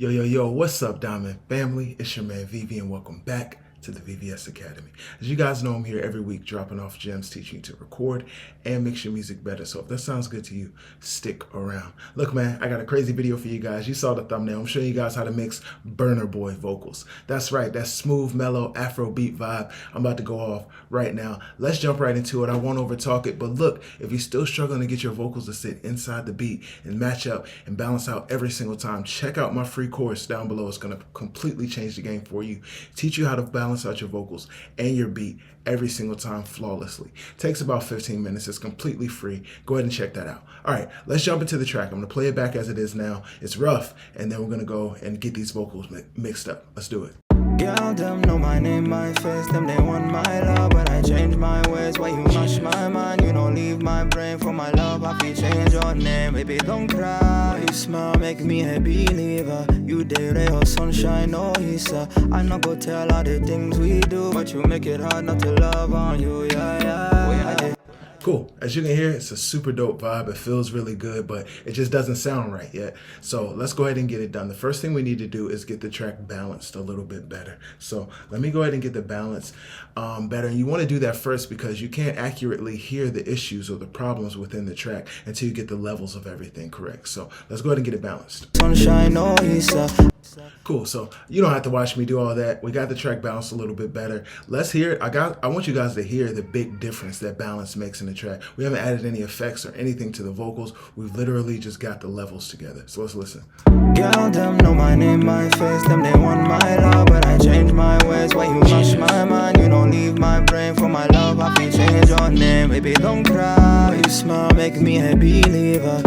Yo, what's up, Diamond family? It's your man VV, and welcome back to the VVS Academy. As you guys know, I'm here every week dropping off gems, teaching you to record and mix your music better. So if that sounds good to you, stick around. Look, man, I got a crazy video for you guys. You saw the thumbnail. I'm showing you guys how to mix Burna Boy vocals. That's right, that smooth, mellow Afro beat vibe. I'm about to go off right now. Let's jump right into it. I won't overtalk it, but look, if you're still struggling to get your vocals to sit inside the beat and match up and balance out every single time, check out my free course down below. It's going to completely change the game for you. Teach you how to balance out your vocals and your beat every single time flawlessly. Takes about 15 minutes. It's completely free. Go ahead and check that out. All right, let's jump into the track. I'm going to play it back as it is now. It's rough, and then we're going to go and get these vocals mixed up. Let's do it. Girl, them know my name, my face, them they want my love, but I change my ways. Why you mash my mind? You don't leave my brain for my love. I feel change your name, baby, don't cry. You smile, make me a believer. You day ray or sunshine, no Issa. I not go tell all the things we do, but you make it hard not to love on you, yeah. Cool. As you can hear, it's a super dope vibe. It feels really good, but it just doesn't sound right yet. So let's go ahead and get it done. The first thing we need to do is get the track balanced a little bit better. So let me go ahead and get the balance better. And you want to do that first because you can't accurately hear the issues or the problems within the track until you get the levels of everything correct. So let's go ahead and get it balanced. Sunshine, no Issa. Cool. So you don't have to watch me do all that. We got the track balanced a little bit better. Let's hear it. I want you guys to hear the big difference that balance makes in the track. We haven't added any effects or anything to the vocals. We've literally just got the levels together. So let's listen. Girl, them know my name, my face, them they want my love, but I change my ways. Why you mash my mind? You don't leave my brain for my love. I feel change your name, baby, don't cry. You smile, make me a believer.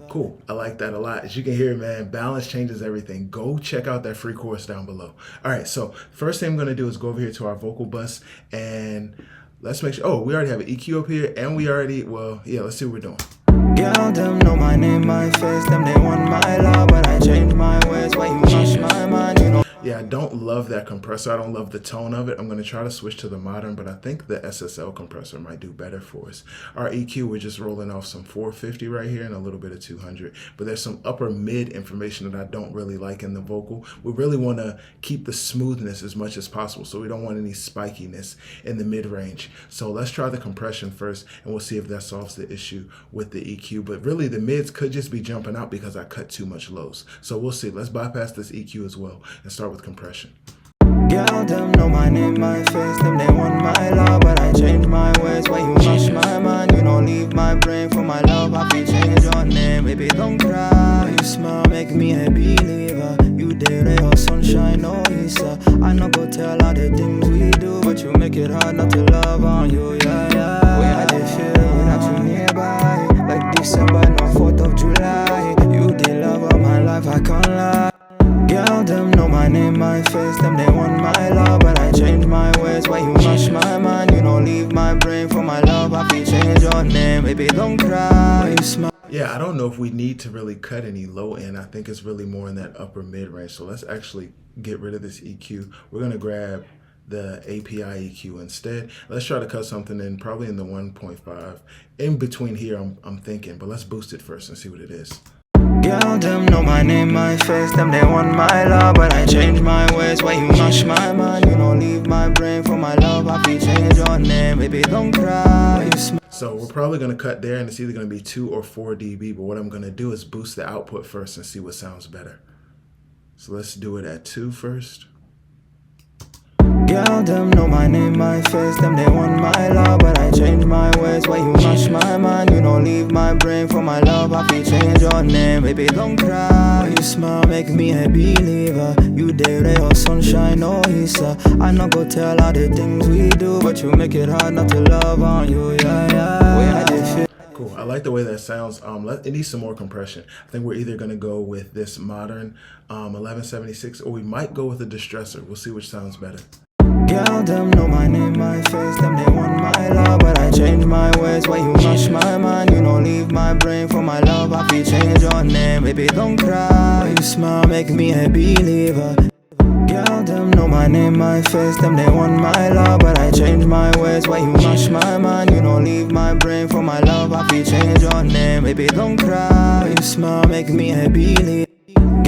Cool. I like that a lot. As you can hear, man, balance changes everything. Go check out that free course down below. All right, so first thing I'm going to do is go over here to our vocal bus and let's make sure. Oh, we already have an EQ up here and we already, let's see what we're doing. Girl, them know my name, my face, them they want my love, but I change my ways. Why you mash my mind? You know. Yeah, I don't love that compressor. I don't love the tone of it. I'm going to try to switch to the modern, but I think the SSL compressor might do better for us. Our EQ, we're just rolling off some 450 right here and a little bit of 200. But there's some upper mid information that I don't really like in the vocal. We really want to keep the smoothness as much as possible, so we don't want any spikiness in the mid range. So let's try the compression first, and we'll see if that solves the issue with the EQ. But really, the mids could just be jumping out because I cut too much lows. So we'll see. Let's bypass this EQ as well and start with compression. Girl, them know my name, my face, them they want my love, but I change my ways. Why you mash my mind? You don't leave my brain for my love. I feel change your name, baby, don't cry. You smile, make me a believer. You day ray or sunshine, no Issa. I not go tell all the things we do, but you make it hard not to love on you, yeah. Where I dey feel without you nearby, like December, no 4th of July. You the love of my life, I can't lie. Girl, them know my name, my face, them they want my love, but I change my ways. Why you mash my mind? You don't leave my brain for my love. I feel change your name, baby, don't cry. You smile. Yeah, I don't know if we need to really cut any low end. I think it's really more in that upper mid range. So let's actually get rid of this EQ. We're going to grab the API EQ instead. Let's try to cut something in probably in the 1.5. In between here, I'm thinking, but let's boost it first and see what it is. Girl, them know my name, my face, them they want my love, but I change my ways. Why you mash my mind? You don't leave my brain for my love. I feel change your name, baby, don't cry. So we're probably going to cut there, and it's either going to be 2 or 4 dB, but what I'm going to do is boost the output first and see what sounds better. So let's do it at 2 first. Girl, them know my name, my face, them they want my love, but I change my ways. Why you mash my mind? You don't leave my brain for my love. I feel change your name, baby, don't cry. You smile, make me a believer. You day ray or sunshine, no Issa. I not go tell all the things we do, but you make it hard not to love on you, yeah. Where I dey feel. Cool. I like the way that sounds. It needs some more compression. I think we're either going to go with this modern 1176, or we might go with a distressor. We'll see which sounds better. Girl, them know my name, my face, them they want my love, but I change my ways. Why you mash my mind? You don't leave my brain for my love. I feel change your name, baby, don't cry. You smile, make me a believer. Girl, them know my name, my face, them they want my love, but I change my ways. Why you mash my mind? You don't leave my brain for my love. I feel change your name, baby, don't cry. You smile, make me a believer.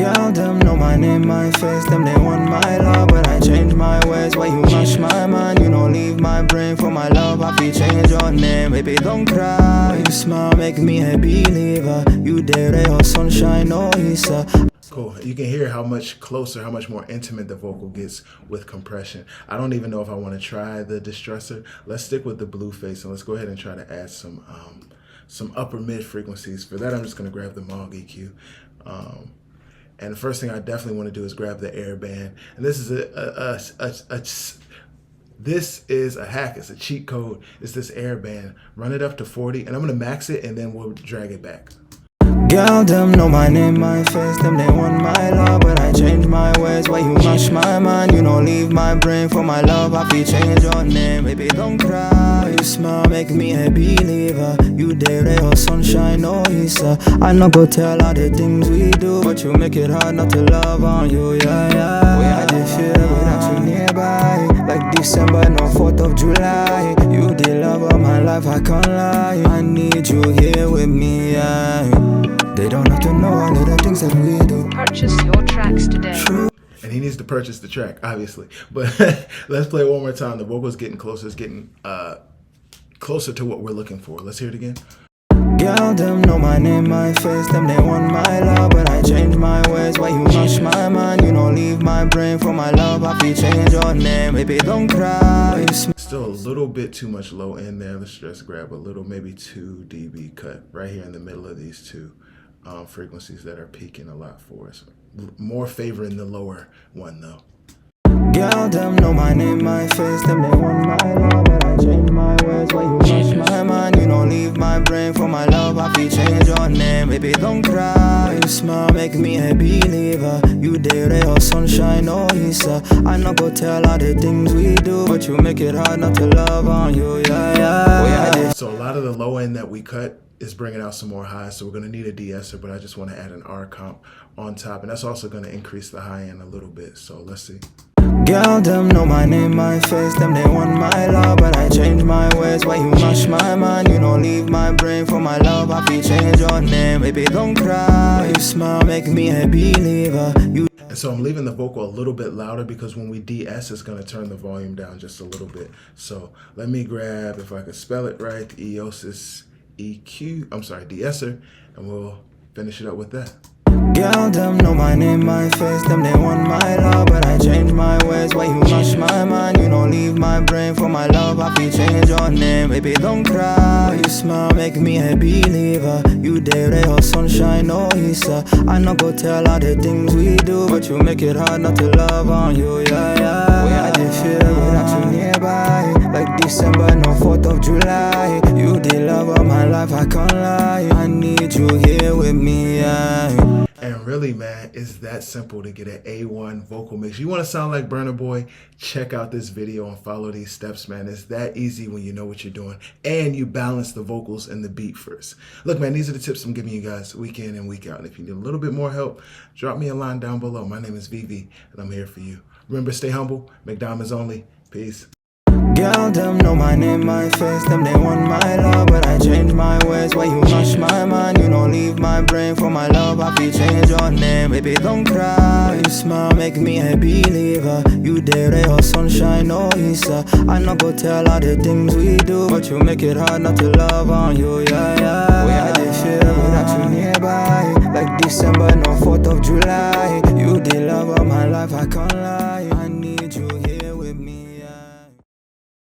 Girl, them know my name, my face, them they want my love, but I change my ways. Why you mash my mind, you don't leave my brain for my love. I feel change your name, baby, don't cry. You smile, make me a believer. You dare or sunshine, no Issa. Cool. You can hear how much closer, how much more intimate the vocal gets with compression. I don't even know if I want to try the distressor. Let's stick with the blue face and let's go ahead and try to add some upper mid frequencies. For that, I'm just going to grab the Moog EQ. And the first thing I definitely want to do is grab the air band. And this is this is a hack. It's a cheat code. It's this air band. Run it up to 40, and I'm going to max it, and then we'll drag it back. Girl, them know my name, my face, them they want my love, but I change my ways. Why you mash my mind, you don't leave my brain for my love. I feel change your name, baby, don't cry. You smile, make me a believer. You dare or sunshine, no Issa. I no go tell all the things we do, but you make it hard not to love on you, yeah, yeah. Way I just feel without you nearby, like December, no 4th of July. You the love of my life, I can't lie. I need you here with me, yeah. They don't have to know all of the things that we do. Purchase your tracks today. And he needs to purchase the track, obviously. But let's play it one more time. The vocal's getting closer. It's getting closer to what we're looking for. Let's hear it again. Girl, them know my name, my face, them they want my love, but I change my ways. Why you mash my mind, you don't leave my brain for my love. I feel change your name, baby, don't cry. Still a little bit too much low end there. Let's just grab a little, maybe 2 dB cut right here in the middle of these two frequencies that are peaking a lot for us. More favoring the lower one though. Girl, them know my name, my face, them they want my love, but I change my ways. Why you mash my mind, you don't leave my brain for my love. I feel change your name, baby, don't cry. You smile, make me a believer. You dare or sunshine, no Issa. I no go tell all the things we do, but you make it hard not to love on you, yeah, yeah. So a lot of the low end that we cut is bringing out some more highs, so we're going to need a de-esser, but I just want to add an R comp on top, and that's also going to increase the high end a little bit. So let's see. Girl, them know my name, my face, them they want my love, but I change my ways. Why you mash my mind, you don't leave my brain for my love. I feel change your name, baby, don't cry. You smile, make me a believer. And so I'm leaving the vocal a little bit louder because when we de-ess, it's going to turn the volume down just a little bit. So let me grab, if I could spell it right, the Eosis EQ, I'm sorry, de-esser, and we'll finish it up with that. Girl, them know my name, my face, them they want my love, but I change my ways. Why you mash my mind, you don't leave my brain for my love. I feel change your name, baby, don't cry. You smile, make me a believer. You dare or sunshine, no Issa. I no go tell all the things we do, but you make it hard not to love on you, yeah, yeah. Way I just feel without you nearby, like December, no 4th of July. You the love of my life, I can't lie. I need you here with me, yeah. And really, man, it's that simple to get an A1 vocal mix. You want to sound like Burna Boy? Check out this video and follow these steps, man. It's that easy when you know what you're doing and you balance the vocals and the beat first. Look, man, these are the tips I'm giving you guys week in and week out. And if you need a little bit more help, drop me a line down below. My name is VV, and I'm here for you. Remember, stay humble, make diamonds only. Peace. Girl, them know my name, my face, them they want my love, but I change my ways. Why you mash my mind, you don't leave my brain for my love. I feel change your name, baby, don't cry. You smile, make me a believer. You dare or sunshine, no Issa. I no go tell all the things we do, but you make it hard not to love on you, yeah, yeah. Way I just feel without you nearby, like December, no 4th of July. You the love of my life, I can't lie.